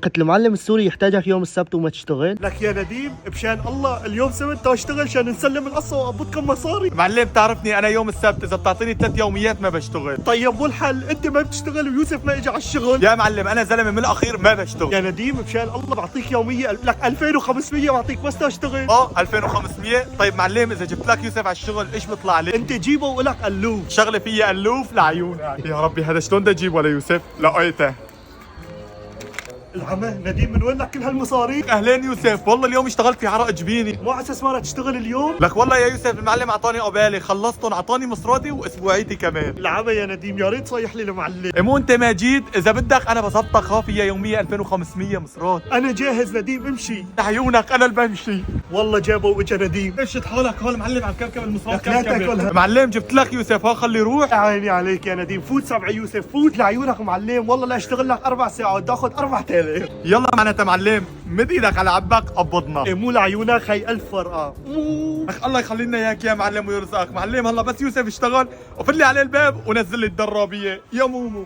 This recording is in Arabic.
قلت المعلم السوري يحتاجك يوم السبت وما تشتغل. لك يا نديم بشان الله اليوم سبت اشتغل عشان نسلم القصه وابط كم مصاري. معلم تعرفني انا يوم السبت اذا بتعطيني 3 يوميات ما بشتغل. طيب والحل انت ما بتشتغل ويوسف ما اجى على الشغل. يا معلم انا زلمه من الاخير ما بشتغل. يا نديم بشان الله بعطيك يوميه لك 2500 بعطيك بس تشتغل. 2500. طيب معلم اذا جبت لك يوسف على الشغل ايش بيطلع لي؟ انت جيبه ولك الوف. شغله فيها الوف لعيونك. يا ربي هذا شلون بدي اجيبه ليوسف؟ لقيته. العمى نديم من وين لك كل هالمصاري؟ اهلين يوسف، والله اليوم اشتغلت في عرق جبيني. مو على اساس ما رح تشتغل اليوم؟ لك والله يا يوسف المعلم اعطاني قبالي، خلصتهم اعطاني مصراتي واسبوعيتي كمان. العمى يا نديم يا ريت صيح لي المعلم. مو انت ما جيت؟ اذا بدك انا بظبطك خافيه يوميه 2500 مصرات. انا جاهز نديم امشي. لعيونك انا اللي بمشي. والله جابه واجا نديم. اشد حالك هون معلم عم كركب المصرات. لك لا تاكلها. معلم جبت لك يوسف ها خلي روح. يا عيني عليك يا نديم، فوت 7 يوسف فوت لعيونك معلم، والله لا اشتغل لك 4 ساعات تاخذ 4000. يلا معناتها معلم مد ايدك على عبك قبضنا. إيه مو لعيونك هي 1000 فرقه. لك الله يخلي لنا اياك يا معلم ويرزقك. معلم هلا بس يوسف اشتغل وفل لي عليه الباب ونزل لي الدرابيه يا مومو.